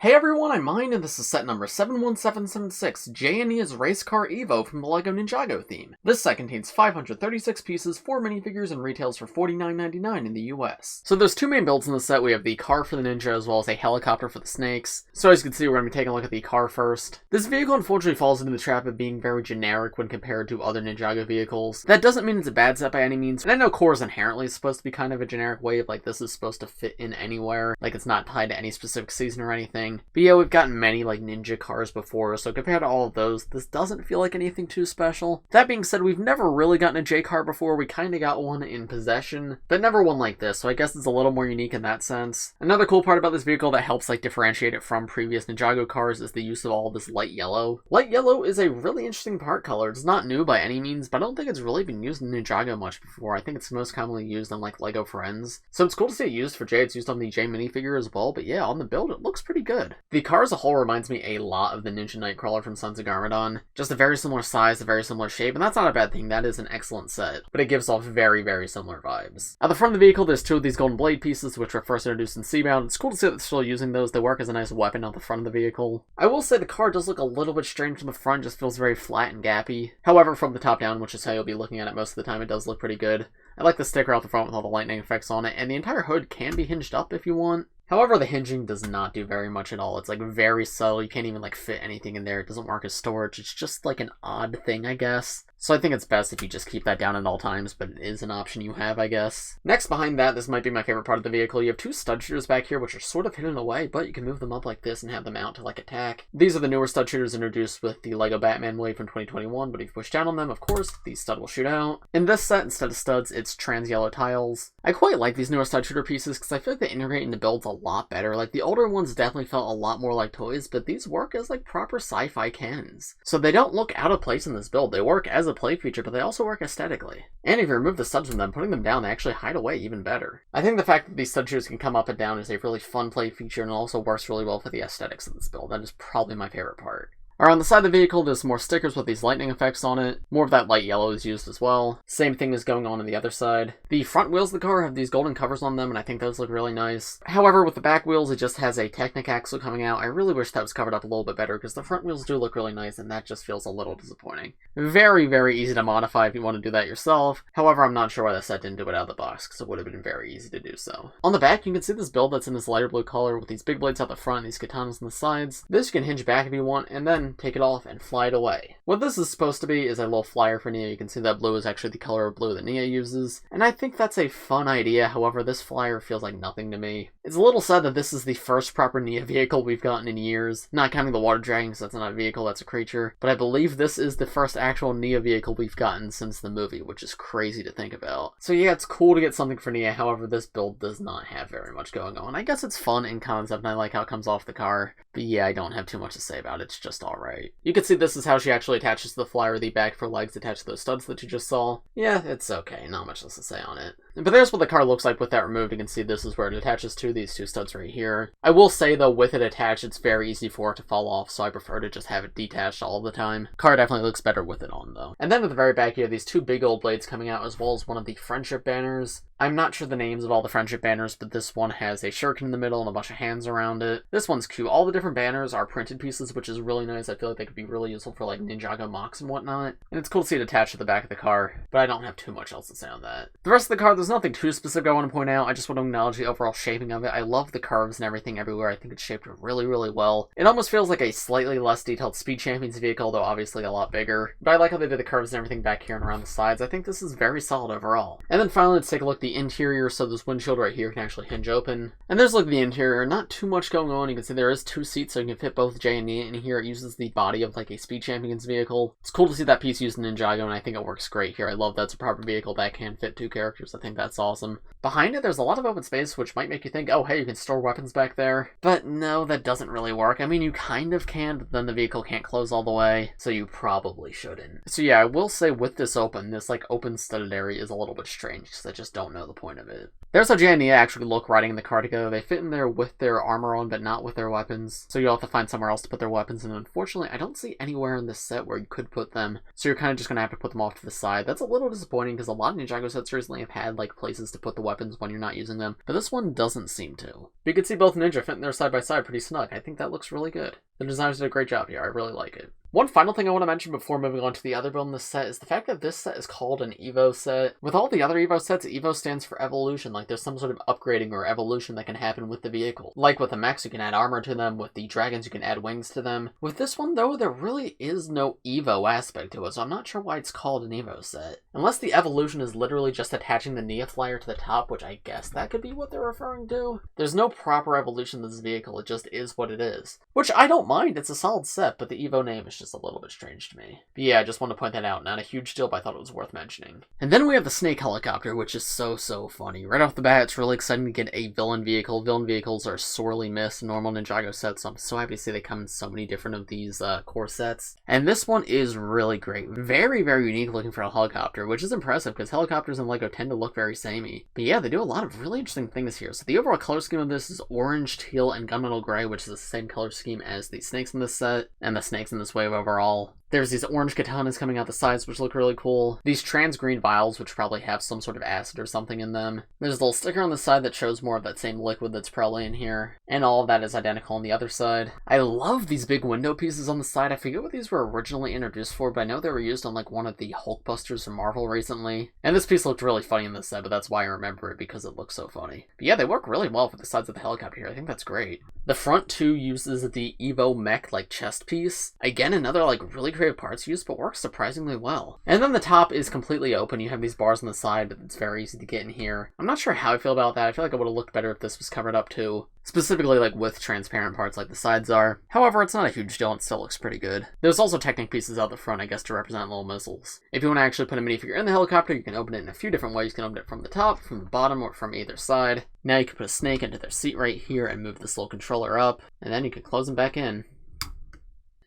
Hey everyone, I'm Mine, and this is set number 71776, J&E's Race Car EVO from the LEGO Ninjago theme. This set contains 536 pieces, 4 minifigures, and retails for $49.99 in the US. So there's two main builds in the set. We have the car for the ninja as well as a helicopter for the snakes. So as you can see, we're going to be taking a look at the car first. This vehicle unfortunately falls into the trap of being very generic when compared to other Ninjago vehicles. That doesn't mean it's a bad set by any means, and I know core is inherently supposed to be kind of a generic wave, like this is supposed to fit in anywhere, like it's not tied to any specific season or anything. But yeah, we've gotten many like ninja cars before, so compared to all of those, this doesn't feel like anything too special. That being said, we've never really gotten a J car before. We kind of got one in possession, but never one like this, so I guess it's a little more unique in that sense. Another cool part about this vehicle that helps like differentiate it from previous Ninjago cars is the use of all this light yellow. Light yellow is a really interesting part color. It's not new by any means, but I don't think it's really been used in Ninjago much before. I think it's most commonly used on like Lego Friends. So it's cool to see it used for J. It's used on the J minifigure as well, but yeah, on the build it looks pretty good. The car as a whole reminds me a lot of the Ninja Nightcrawler from Sons of Garmadon. Just a very similar size, a very similar shape, and that's not a bad thing. That is an excellent set, but it gives off very, very similar vibes. At the front of the vehicle, there's two of these golden blade pieces, which were first introduced in Seabound. It's cool to see that they're still using those. They work as a nice weapon on the front of the vehicle. I will say the car does look a little bit strange from the front, just feels very flat and gappy. However, from the top down, which is how you'll be looking at it most of the time, it does look pretty good. I like the sticker out the front with all the lightning effects on it, and the entire hood can be hinged up if you want. However, the hinging does not do very much at all. It's like very subtle. You can't even like fit anything in there. It doesn't work as storage. It's just like an odd thing, I guess. So I think it's best if you just keep that down at all times, but it is an option you have, I guess. Next behind that, this might be my favorite part of the vehicle. You have two stud shooters back here, which are sort of hidden away, but you can move them up like this and have them out to like attack. These are the newer stud shooters introduced with the LEGO Batman wave from 2021, but if you push down on them, of course, these stud will shoot out. In this set, instead of studs, it's trans yellow tiles. I quite like these newer stud shooter pieces because I feel like they integrate into builds a lot better. Like the older ones definitely felt a lot more like toys, but these work as like proper sci-fi cannons. So they don't look out of place in this build. They work as a play feature, but they also work aesthetically. And if you remove the studs from them, putting them down, they actually hide away even better. I think the fact that these stud shooters can come up and down is a really fun play feature, and it also works really well for the aesthetics of this build. That is probably my favorite part. Around the side of the vehicle, there's more stickers with these lightning effects on it. More of that light yellow is used as well. Same thing is going on the other side. The front wheels of the car have these golden covers on them, and I think those look really nice. However, with the back wheels, it just has a Technic axle coming out. I really wish that was covered up a little bit better, because the front wheels do look really nice, and that just feels a little disappointing. Very, very easy to modify if you want to do that yourself. However, I'm not sure why the set didn't do it out of the box, because it would have been very easy to do so. On the back, you can see this build that's in this lighter blue color with these big blades out the front and these katanas on the sides. This you can hinge back if you want, and then take it off and fly it away. What this is supposed to be is a little flyer for Nia. You can see that blue is actually the color of blue that Nia uses, and I think that's a fun idea. However, this flyer feels like nothing to me. It's a little sad that this is the first proper Nia vehicle we've gotten in years, not counting the water dragon because that's not a vehicle, that's a creature, but I believe this is the first actual Nia vehicle we've gotten since the movie, which is crazy to think about. So yeah, it's cool to get something for Nia. However, this build does not have very much going on. I guess it's fun in concept and I like how it comes off the car, but yeah, I don't have too much to say about it. It's just alright. You can see this is how she actually attaches to the flyer, the back for legs attached to those studs that you just saw. Yeah, it's okay, not much else to say on it. But there's what the car looks like with that removed. You can see this is where it attaches to, these two studs right here. I will say though, with it attached, it's very easy for it to fall off, so I prefer to just have it detached all the time. Car definitely looks better with it on though. And then at the very back here, these two big old blades coming out, as well as one of the friendship banners. I'm not sure the names of all the friendship banners, but this one has a shuriken in the middle and a bunch of hands around it. This one's cute. All the different banners are printed pieces, which is really nice. I feel like they could be really useful for like Ninjago mocks and whatnot. And it's cool to see it attached to the back of the car, but I don't have too much else to say on that. The rest of the car, there's nothing too specific I want to point out. I just want to acknowledge the overall shaping of it. I love the curves and everything everywhere. I think it's shaped really, really well. It almost feels like a slightly less detailed Speed Champions vehicle, though obviously a lot bigger. But I like how they did the curves and everything back here and around the sides. I think this is very solid overall. And then finally, let's take a look at the interior. So this windshield right here can actually hinge open. And there's a look at the interior. Not too much going on. You can see there is two seats, so you can fit both J and Nia in here. It uses the body of like a Speed Champions vehicle. It's cool to see that piece used in Ninjago, and I think it works great here. I love that's a proper vehicle that can fit two characters. I think that's awesome. Behind it, there's a lot of open space, which might make you think, oh hey, you can store weapons back there. But no, that doesn't really work. I mean, you kind of can, but then the vehicle can't close all the way, so you probably shouldn't. So yeah, I will say with this open, this like open studded area is a little bit strange, because I just don't know the point of it. There's how J and Nia actually look riding in the car together. They fit in there with their armor on, but not with their weapons. So you'll have to find somewhere else to put their weapons, and unfortunately, I don't see anywhere in this set where you could put them. So you're kind of just going to have to put them off to the side. That's a little disappointing, because a lot of Ninjago sets recently have had like places to put the weapons when you're not using them, but this one doesn't seem to. But you can see both Ninja fitting there side by side pretty snug. I think that looks really good. The designers did a great job here. I really like it. One final thing I want to mention before moving on to the other build in this set is the fact that this set is called an EVO set. With all the other EVO sets, EVO stands for evolution, like there's some sort of upgrading or evolution that can happen with the vehicle. Like with the mechs, you can add armor to them, with the dragons, you can add wings to them. With this one, though, there really is no EVO aspect to it, so I'm not sure why it's called an EVO set. Unless the evolution is literally just attaching the Nia flyer to the top, which I guess that could be what they're referring to. There's no proper evolution to this vehicle, it just is what it is. Which I don't mind, it's a solid set, but the EVO name is just a little bit strange to me. But yeah, I just want to point that out. Not a huge deal, but I thought it was worth mentioning. And then we have the Snake Helicopter, which is so funny. Right off the bat, it's really exciting to get a villain vehicle. Villain vehicles are sorely missed in normal Ninjago sets, so I'm so happy to see they come in so many different of these core sets. And this one is really great. Very unique looking for a helicopter, which is impressive because helicopters in LEGO tend to look very samey. But yeah, they do a lot of really interesting things here. So the overall color scheme of this is orange, teal, and gunmetal gray, which is the same color scheme as the snakes in this set, and the snakes in this wave overall. There's these orange katanas coming out the sides, which look really cool. These trans green vials, which probably have some sort of acid or something in them. There's a little sticker on the side that shows more of that same liquid that's probably in here. And all of that is identical on the other side. I love these big window pieces on the side. I forget what these were originally introduced for, but I know they were used on like one of the Hulkbusters from Marvel recently. And this piece looked really funny in this set, but that's why I remember it, because it looks so funny. But yeah, they work really well for the sides of the helicopter here. I think that's great. The front too uses the EVO mech like chest piece. Again, another like really creative parts use, but works surprisingly well. And then the top is completely open. You have these bars on the side, but it's very easy to get in here. I'm not sure how I feel about that. I feel like it would have looked better if this was covered up too. Specifically like with transparent parts like the sides are. However, it's not a huge deal, it still looks pretty good. There's also Technic pieces out the front, I guess, to represent little missiles. If you want to actually put a minifigure in the helicopter, you can open it in a few different ways. You can open it from the top, from the bottom, or from either side. Now you can put a snake into their seat right here and move this little controller up, and then you can close them back in.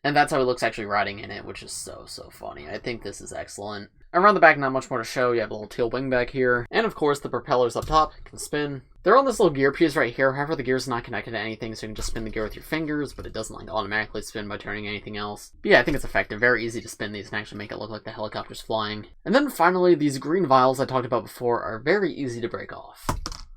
And that's how it looks actually riding in it, which is so funny. I think this is excellent. Around the back, not much more to show. You have a little teal wing back here. And of course, the propellers up top can spin. They're on this little gear piece right here. However, the gear's not connected to anything, so you can just spin the gear with your fingers, but it doesn't like automatically spin by turning anything else. But yeah, I think it's effective. Very easy to spin these and actually make it look like the helicopter's flying. And then finally, these green vials I talked about before are very easy to break off.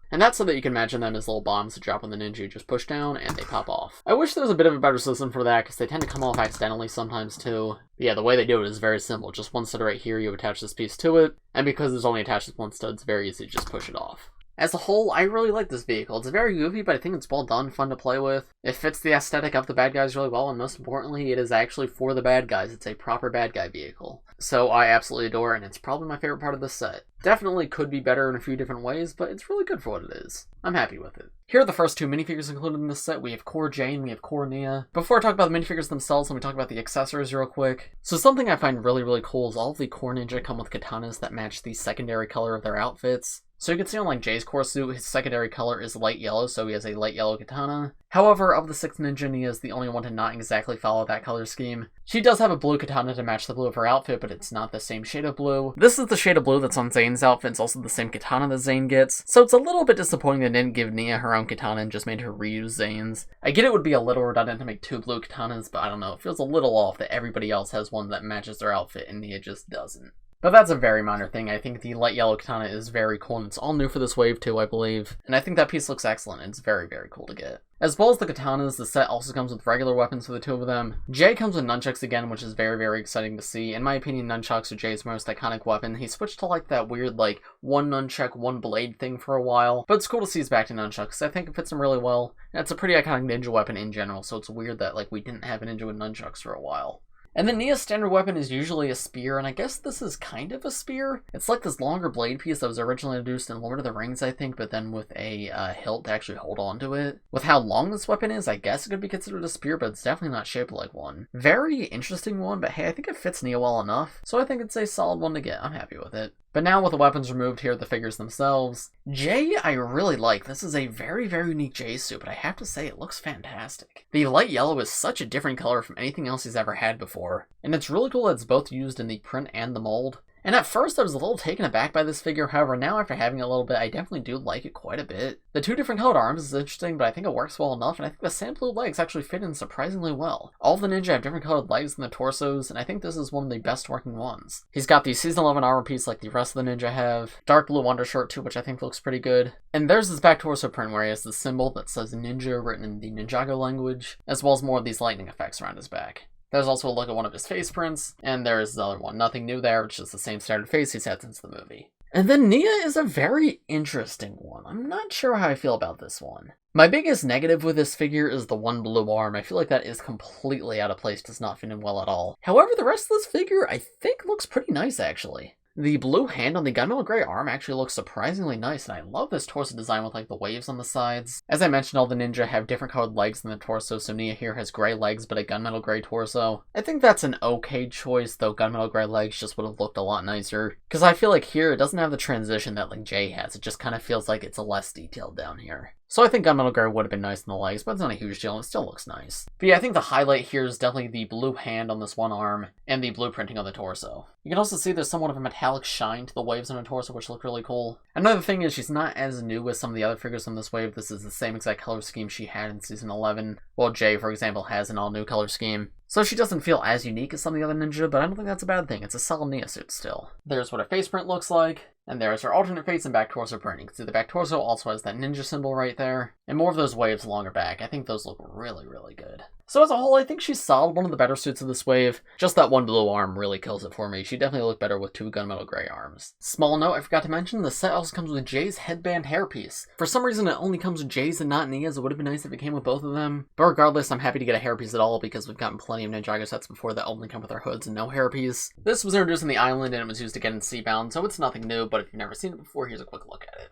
And that's so that you can imagine them as little bombs that drop on the ninja. You just push down and they pop off. I wish there was a bit of a better system for that, because they tend to come off accidentally sometimes too. But yeah, the way they do it is very simple. Just one stud right here, you attach this piece to it, and because it's only attached with one stud, it's very easy to just push it off. As a whole, I really like this vehicle. It's very goofy, but I think it's well done, fun to play with. It fits the aesthetic of the bad guys really well, and most importantly, it is actually for the bad guys. It's a proper bad guy vehicle. So I absolutely adore it, and it's probably my favorite part of this set. Definitely could be better in a few different ways, but it's really good for what it is. I'm happy with it. Here are the first two minifigures included in this set. We have Core Jay and we have Core Nia. Before I talk about the minifigures themselves, let me talk about the accessories real quick. So something I find really cool is all of the Core Ninja come with katanas that match the secondary color of their outfits. So you can see on like Jay's core suit, his secondary color is light yellow, so he has a light yellow katana. However, of the 6 ninja, Nia is the only one to not exactly follow that color scheme. She does have a blue katana to match the blue of her outfit, but it's not the same shade of blue. This is the shade of blue that's on Zane's outfit. It's also the same katana that Zane gets. So it's a little bit disappointing they didn't give Nia her own katana and just made her reuse Zane's. I get it would be a little redundant to make 2 blue katanas, but I don't know, it feels a little off that everybody else has one that matches their outfit and Nia just doesn't. But that's a very minor thing. I think the light yellow katana is very cool, and it's all new for this wave too, I believe. And I think that piece looks excellent. It's very cool to get. As well as the katanas, the set also comes with regular weapons for the 2 of them. Jay comes with nunchucks again, which is very exciting to see. In my opinion, nunchucks are Jay's most iconic weapon. He switched to like that weird like one nunchuck, one blade thing for a while. But it's cool to see he's back to nunchucks. I think it fits him really well. And it's a pretty iconic ninja weapon in general, so it's weird that like we didn't have a ninja with nunchucks for a while. And then Nia's standard weapon is usually a spear, and I guess this is kind of a spear. It's like this longer blade piece that was originally introduced in Lord of the Rings, I think, but then with a hilt to actually hold on to it. With how long this weapon is, I guess it could be considered a spear, but it's definitely not shaped like one. Very interesting one, but hey, I think it fits Nia well enough, so I think it's a solid one to get. I'm happy with it. But now with the weapons removed, here are the figures themselves. Jay, I really like. This is a very unique Jay suit, but I have to say it looks fantastic. The light yellow is such a different color from anything else he's ever had before, and it's really cool that it's both used in the print and the mold. And at first I was a little taken aback by this figure, however now after having it a little bit, I definitely do like it quite a bit. The two different colored arms is interesting, but I think it works well enough, and I think the sand blue legs actually fit in surprisingly well. All of the ninja have different colored legs than the torsos, and I think this is one of the best working ones. He's got the Season 11 armor piece like the rest of the ninja have, dark blue undershirt too, which I think looks pretty good. And there's this back torso print where he has the symbol that says ninja written in the Ninjago language, as well as more of these lightning effects around his back. There's also a look at one of his face prints, and there's the other one. Nothing new there, it's just the same standard face he's had since the movie. And then Nia is a very interesting one. I'm not sure how I feel about this one. My biggest negative with this figure is the one blue arm. I feel like that is completely out of place, does not fit in well at all. However, the rest of this figure I think looks pretty nice actually. The blue hand on the gunmetal gray arm actually looks surprisingly nice, and I love this torso design with like the waves on the sides. As I mentioned, all the ninja have different colored legs than the torso, so Nia here has gray legs but a gunmetal gray torso. I think that's an okay choice, though gunmetal gray legs just would have looked a lot nicer. Because I feel like here it doesn't have the transition that like Jay has, it just kind of feels like it's a less detailed down here. So I think gunmetal gray would have been nice in the legs, but it's not a huge deal and it still looks nice. But yeah, I think the highlight here is definitely the blue hand on this one arm and the blue printing on the torso. You can also see there's somewhat of a metallic shine to the waves on her torso, which look really cool. Another thing is she's not as new as some of the other figures on this wave. This is the same exact color scheme she had in Season 11, while Jay, for example, has an all-new color scheme. So she doesn't feel as unique as some of the other ninja, but I don't think that's a bad thing. It's a solid Nia suit still. There's what her face print looks like. And there's her alternate face and back torso print. You can see the back torso also has that ninja symbol right there. And more of those waves along her back. I think those look really, really good. So as a whole, I think she's solid, one of the better suits of this wave. Just that one blue arm really kills it for me. She definitely looked better with two gunmetal gray arms. Small note, I forgot to mention, the set also comes with Jay's headband hairpiece. For some reason, it only comes with Jay's and not Nia's. It would have been nice if it came with both of them. But regardless, I'm happy to get a hairpiece at all because we've gotten plenty of Ninjago sets before that only come with their hoods and no hairpiece. This was introduced on the island and it was used to get in Seabound, so it's nothing new, but if you've never seen it before, here's a quick look at it.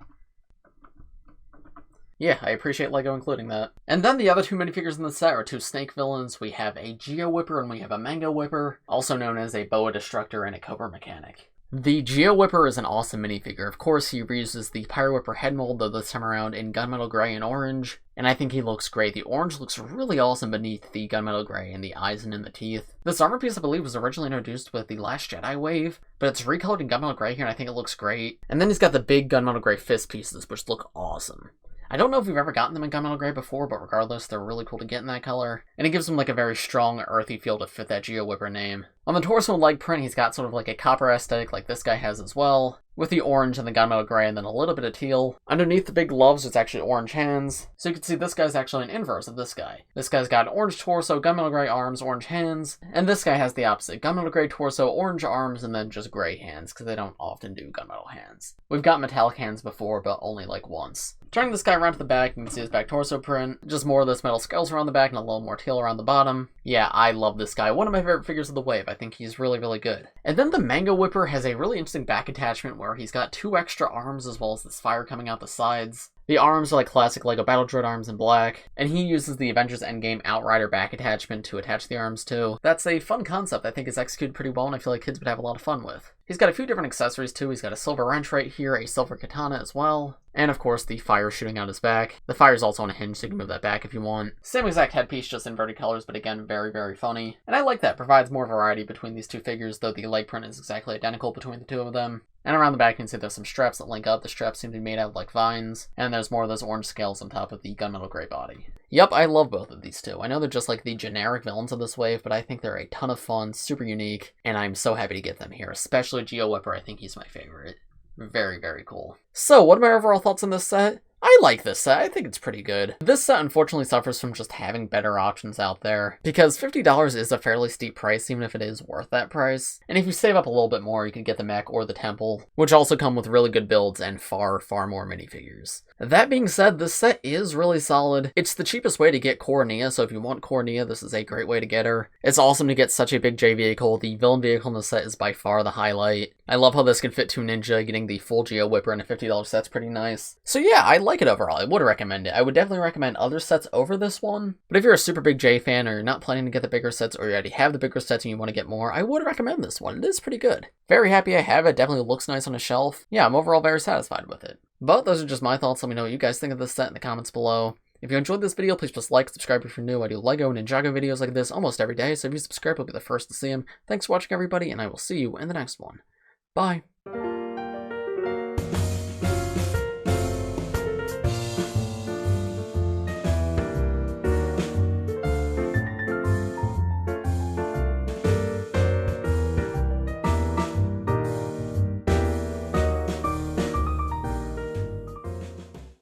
Yeah, I appreciate LEGO including that. And then the other two minifigures in the set are two snake villains. We have a Geo Whipper and we have a Mango Whipper, also known as a Boa Destructor and a Cobra Mechanic. The Geo Whipper is an awesome minifigure. Of course, he reuses the Pyro Whipper head mold, though this time around in gunmetal gray and orange, and I think he looks great. The orange looks really awesome beneath the gunmetal gray and the eyes and in the teeth. This armor piece, I believe, was originally introduced with the Last Jedi wave, but it's recolored in gunmetal gray here, and I think it looks great. And then he's got the big gunmetal gray fist pieces, which look awesome. I don't know if we've ever gotten them in gunmetal gray before, but regardless, they're really cool to get in that color. And it gives them like a very strong, earthy feel to fit that Geo Whipper name. On the torso and leg print, he's got sort of like a copper aesthetic like this guy has as well, with the orange and the gunmetal gray and then a little bit of teal. Underneath the big gloves, it's actually orange hands. So you can see this guy's actually an inverse of this guy. This guy's got an orange torso, gunmetal gray arms, orange hands, and this guy has the opposite. Gunmetal gray torso, orange arms, and then just gray hands, because they don't often do gunmetal hands. We've got metallic hands before, but only like once. Turning this guy around to the back, you can see his back torso print. Just more of those metal skulls around the back and a little more teal around the bottom. Yeah, I love this guy. One of my favorite figures of the wave. I think he's really, really good. And then the Mango Whipper has a really interesting back attachment where he's got two extra arms as well as this fire coming out the sides. The arms are like classic LEGO Battle Droid arms in black, and he uses the Avengers Endgame Outrider back attachment to attach the arms to. That's a fun concept I think is executed pretty well and I feel like kids would have a lot of fun with. He's got a few different accessories too. He's got a silver wrench right here, a silver katana as well, and of course the fire shooting out his back. The fire's also on a hinge so you can move that back if you want. Same exact headpiece, just inverted colors, but again very, very funny. And I like that, provides more variety between these two figures, though the leg print is exactly identical between the two of them. And around the back you can see there's some straps that link up. The straps seem to be made out of like vines, and there's more of those orange scales on top of the gunmetal gray body. Yep, I love both of these two. I know they're just like the generic villains of this wave, but I think they're a ton of fun, super unique, and I'm so happy to get them here, especially Geo Whipper. I think he's my favorite. Very, very cool. So, what are my overall thoughts on this set? I like this set. I think it's pretty good. This set unfortunately suffers from just having better options out there, because $50 is a fairly steep price even if it is worth that price. And if you save up a little bit more, you can get the mech or the temple, which also come with really good builds and far, far more minifigures. That being said, this set is really solid. It's the cheapest way to get Core Nia, so if you want Core Nia, this is a great way to get her. It's awesome to get such a big J vehicle. The villain vehicle in the set is by far the highlight. I love how this can fit two ninja. Getting the full Geo Whipper in a $50 set's pretty nice. So yeah, I like it overall. I would recommend it. I would definitely recommend other sets over this one. But if you're a super big J fan, or you're not planning to get the bigger sets, or you already have the bigger sets and you want to get more, I would recommend this one. It is pretty good. Very happy I have it. Definitely looks nice on a shelf. Yeah, I'm overall very satisfied with it. But those are just my thoughts. Let me know what you guys think of this set in the comments below. If you enjoyed this video, please just like, subscribe if you're new. I do LEGO and Ninjago videos like this almost every day, so if you subscribe, you'll be the first to see them. Thanks for watching, everybody, and I will see you in the next one. Bye!